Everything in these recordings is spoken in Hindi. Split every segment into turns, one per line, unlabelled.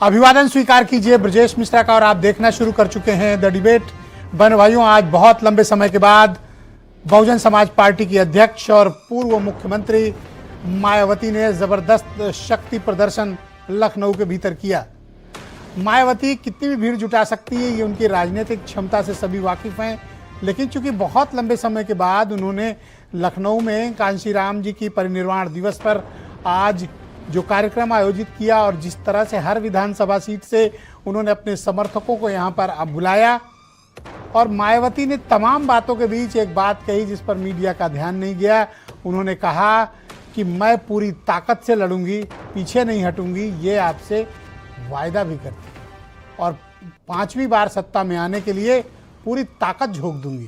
अभिवादन स्वीकार कीजिए ब्रजेश मिश्रा का और आप देखना शुरू कर चुके हैं द डिबेट। बहन भाइयों, आज बहुत लंबे समय के बाद बहुजन समाज पार्टी की अध्यक्ष और पूर्व मुख्यमंत्री मायावती ने जबरदस्त शक्ति प्रदर्शन लखनऊ के भीतर किया। मायावती कितनी भी भीड़ जुटा सकती है, ये उनकी राजनीतिक क्षमता से सभी वाकिफ हैं, लेकिन चूंकि बहुत लंबे समय के बाद उन्होंने लखनऊ में कांशीराम जी की परिनिर्वाण दिवस पर आज जो कार्यक्रम आयोजित किया और जिस तरह से हर विधानसभा सीट से उन्होंने अपने समर्थकों को यहाँ पर बुलाया, और मायावती ने तमाम बातों के बीच एक बात कही जिस पर मीडिया का ध्यान नहीं गया। उन्होंने कहा कि मैं पूरी ताकत से लड़ूंगी, पीछे नहीं हटूंगी, ये आपसे वायदा भी करती और 5वीं बार सत्ता में आने के लिए पूरी ताकत झोंक दूंगी।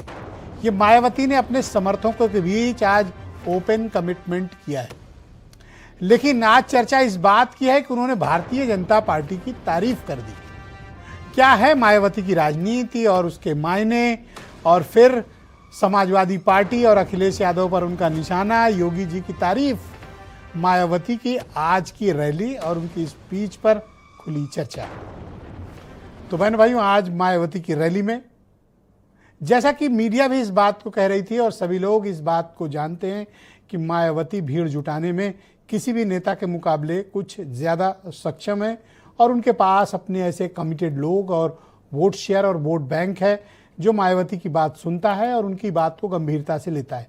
ये मायावती ने अपने समर्थकों के बीच आज ओपन कमिटमेंट किया है। लेकिन आज चर्चा इस बात की है कि उन्होंने भारतीय जनता पार्टी की तारीफ कर दी। क्या है मायावती की राजनीति और उसके मायने, और फिर समाजवादी पार्टी और अखिलेश यादव पर उनका निशाना, योगी जी की तारीफ, मायावती की आज की रैली और उनकी स्पीच पर खुली चर्चा। तो बहन भाइयों, आज मायावती की रैली में, जैसा कि मीडिया भी इस बात को कह रही थी और सभी लोग इस बात को जानते हैं कि मायावती भीड़ जुटाने में किसी भी नेता के मुकाबले कुछ ज़्यादा सक्षम है और उनके पास अपने ऐसे कमिटेड लोग और वोट शेयर और वोट बैंक है जो मायावती की बात सुनता है और उनकी बात को गंभीरता से लेता है।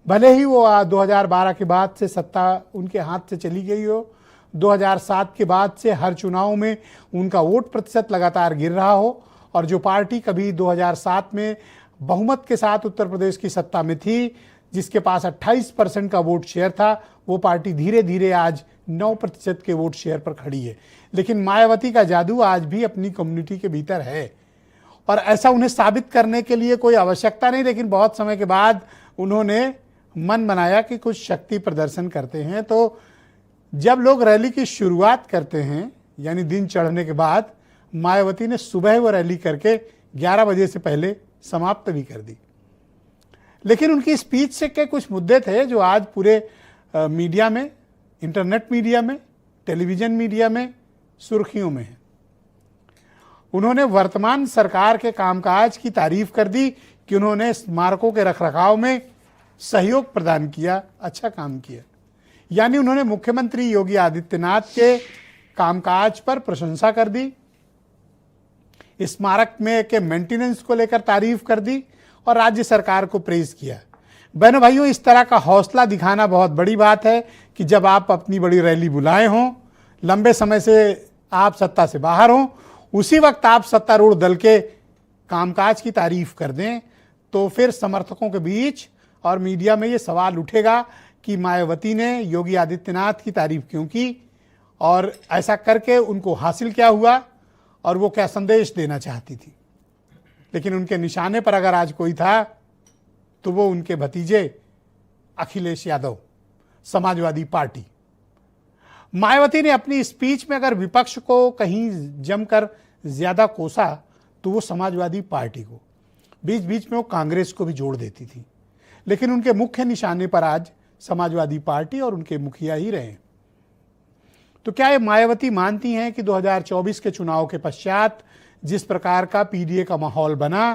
भले ही वो 2012 के बाद से सत्ता उनके हाथ से चली गई हो, 2007 के बाद से हर चुनाव में उनका वोट प्रतिशत लगातार गिर रहा हो, और जो पार्टी कभी 2007 में बहुमत के साथ उत्तर प्रदेश की सत्ता में थी, जिसके पास 28% का वोट शेयर था, वो पार्टी धीरे धीरे आज 9% के वोट शेयर पर खड़ी है। लेकिन मायावती का जादू आज भी अपनी कम्युनिटी के भीतर है और ऐसा उन्हें साबित करने के लिए कोई आवश्यकता नहीं, लेकिन बहुत समय के बाद उन्होंने मन बनाया कि कुछ शक्ति प्रदर्शन करते हैं। तो जब लोग रैली की शुरुआत करते हैं, यानी दिन चढ़ने के बाद, मायावती ने सुबह वो रैली करके 11 बजे से पहले समाप्त भी कर दी। लेकिन उनकी स्पीच से के कुछ मुद्दे थे जो आज पूरे मीडिया में, इंटरनेट मीडिया में, टेलीविज़न मीडिया में सुर्खियों में है। उन्होंने वर्तमान सरकार के कामकाज की तारीफ कर दी कि उन्होंने स्मारकों के रखरखाव में सहयोग प्रदान किया, अच्छा काम किया। यानी उन्होंने मुख्यमंत्री योगी आदित्यनाथ के कामकाज पर प्रशंसा कर दी, स्मारक में के मेंटेनेंस को लेकर तारीफ कर दी और राज्य सरकार को प्रेज किया। बहनों भाइयों, इस तरह का हौसला दिखाना बहुत बड़ी बात है कि जब आप अपनी बड़ी रैली बुलाए हों, लंबे समय से आप सत्ता से बाहर हों, उसी वक्त आप सत्तारूढ़ दल के कामकाज की तारीफ कर दें, तो फिर समर्थकों के बीच और मीडिया में ये सवाल उठेगा कि मायावती ने योगी आदित्यनाथ की तारीफ क्यों की और ऐसा करके उनको हासिल क्या हुआ और वो क्या संदेश देना चाहती थी। लेकिन उनके निशाने पर अगर आज कोई था तो वो उनके भतीजे अखिलेश यादव, समाजवादी पार्टी। मायावती ने अपनी स्पीच में अगर विपक्ष को कहीं जमकर ज्यादा कोसा तो वो समाजवादी पार्टी को, बीच बीच में वो कांग्रेस को भी जोड़ देती थी, लेकिन उनके मुख्य निशाने पर आज समाजवादी पार्टी और उनके मुखिया ही रहे। तो क्या ये मायावती मानती हैं कि 2024 के चुनाव के पश्चात जिस प्रकार का पीडीए का माहौल बना,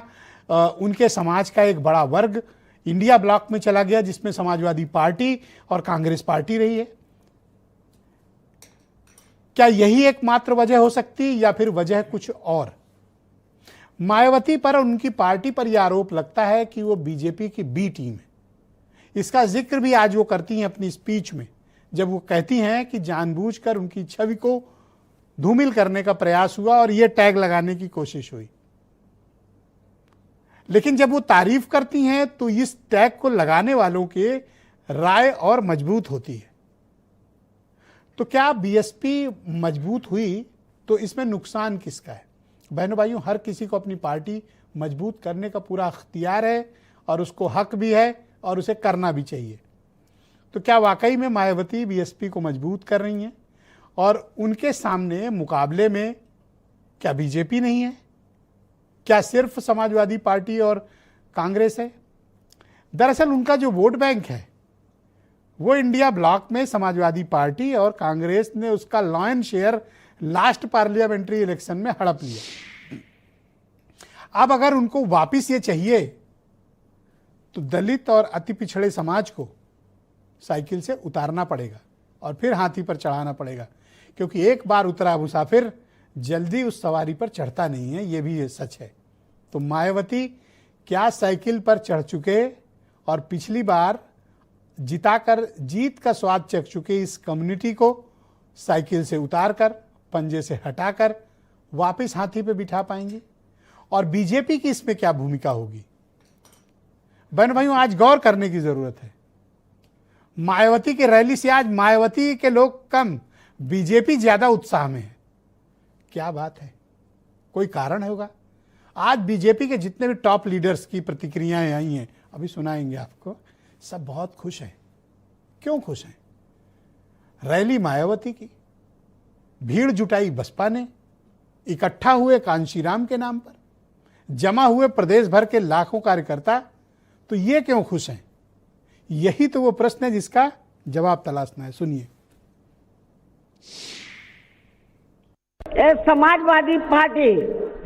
उनके समाज का एक बड़ा वर्ग इंडिया ब्लॉक में चला गया जिसमें समाजवादी पार्टी और कांग्रेस पार्टी रही है? क्या यही एकमात्र वजह हो सकती है या फिर वजह कुछ और? मायावती पर और उनकी पार्टी पर यह आरोप लगता है कि वो बीजेपी की बी टीम है। इसका जिक्र भी आज वो करती हैं अपनी स्पीच में, जब वो कहती हैं कि जानबूझकर उनकी छवि को धूमिल करने का प्रयास हुआ और ये टैग लगाने की कोशिश हुई। लेकिन जब वो तारीफ करती हैं तो इस टैग को लगाने वालों के राय और मजबूत होती है। तो क्या बीएसपी मजबूत हुई तो इसमें नुकसान किसका है? बहनों भाइयों, हर किसी को अपनी पार्टी मजबूत करने का पूरा अख्तियार है और उसको हक भी है और उसे करना भी चाहिए। तो क्या वाकई में मायावती बीएसपी को मजबूत कर रही हैं और उनके सामने मुकाबले में क्या बीजेपी नहीं है? क्या सिर्फ समाजवादी पार्टी और कांग्रेस है? दरअसल उनका जो वोट बैंक है वो इंडिया ब्लॉक में समाजवादी पार्टी और कांग्रेस ने उसका lion share last parliamentary election में हड़प लिया। अब अगर उनको वापिस ये चाहिए तो दलित और अति पिछड़े समाज को साइकिल से उतारना पड़ेगा और फिर हाथी पर चढ़ाना पड़ेगा, क्योंकि एक बार उतरा मुसाफिर जल्दी उस सवारी पर चढ़ता नहीं है, ये भी सच है। तो मायावती क्या साइकिल पर चढ़ चुके और पिछली बार जिताकर जीत का स्वाद चख चुके इस कम्युनिटी को साइकिल से उतारकर, पंजे से हटाकर वापस हाथी पे बिठा पाएंगे? और बीजेपी की इसमें क्या भूमिका होगी? बहन भाइयों, आज गौर करने की जरूरत है। मायावती की रैली से आज मायावती के लोग कम, बीजेपी ज्यादा उत्साह में है। क्या बात है? कोई कारण होगा? आज बीजेपी के जितने भी टॉप लीडर्स की प्रतिक्रियाएं आई हैं, अभी सुनाएंगे आपको, सब बहुत खुश हैं। क्यों खुश हैं? रैली मायावती की, भीड़ जुटाई बसपा ने, इकट्ठा हुए कांशीराम के नाम पर, जमा हुए प्रदेश भर के लाखों कार्यकर्ता, तो ये क्यों खुश हैं? यही तो वो प्रश्न है जिसका जवाब तलाशना है। सुनिए।
समाजवादी पार्टी,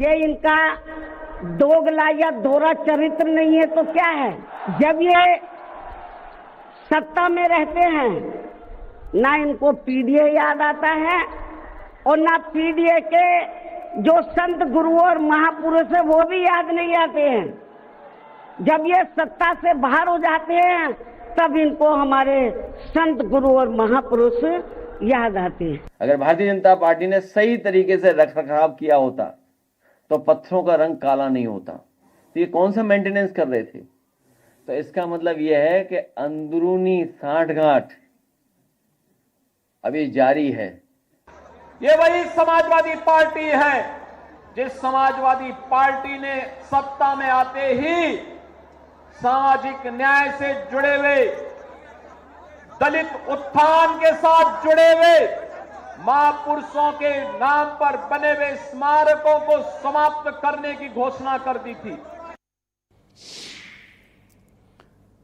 ये इनका दोगला या दोहरा चरित्र नहीं है तो क्या है? जब ये सत्ता में रहते हैं ना इनको पीडीए याद आता है और ना पीडीए के जो संत गुरु और महापुरुष है वो भी याद नहीं आते हैं। जब ये सत्ता से बाहर हो जाते हैं तब इनको हमारे संत गुरु और महापुरुष याद आते हैं।
अगर भारतीय जनता पार्टी ने सही तरीके से रखरखाव किया होता तो पत्थरों का रंग काला नहीं होता। तो ये कौन सा मेंटेनेंस कर रहे थे? तो इसका मतलब यह है कि अंदरूनी सांठगांठ अभी जारी है।
ये वही समाजवादी पार्टी है जिस समाजवादी पार्टी ने सत्ता में आते ही सामाजिक न्याय से जुड़े हुए, दलित उत्थान के साथ जुड़े हुए, महापुरुषों के नाम पर बने हुए स्मारकों को समाप्त करने की घोषणा कर दी थी।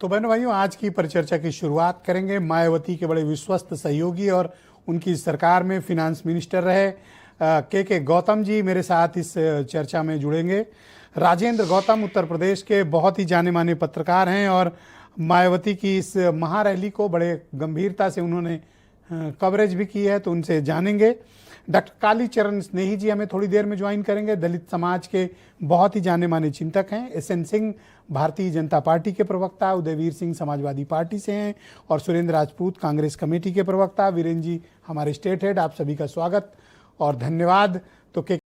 तो बहनों भाइयों, आज की परिचर्चा की शुरुआत करेंगे। मायावती के बड़े विश्वस्त सहयोगी और उनकी सरकार में फिनांस मिनिस्टर रहे के गौतम जी मेरे साथ इस चर्चा में जुड़ेंगे। राजेंद्र गौतम उत्तर प्रदेश के बहुत ही जाने माने पत्रकार हैं और मायावती की इस महारैली को बड़े गंभीरता से उन्होंने कवरेज भी की है, तो उनसे जानेंगे। डॉक्टर कालीचरण स्नेही जी हमें थोड़ी देर में ज्वाइन करेंगे, दलित समाज के बहुत ही जाने माने चिंतक हैं। एसएन सिंह भारतीय जनता पार्टी के प्रवक्ता, उदयवीर सिंह समाजवादी पार्टी से हैं और सुरेंद्र राजपूत कांग्रेस कमेटी के प्रवक्ता। वीरेंद्र जी हमारे स्टेट हेड, आप सभी का स्वागत और धन्यवाद। तो के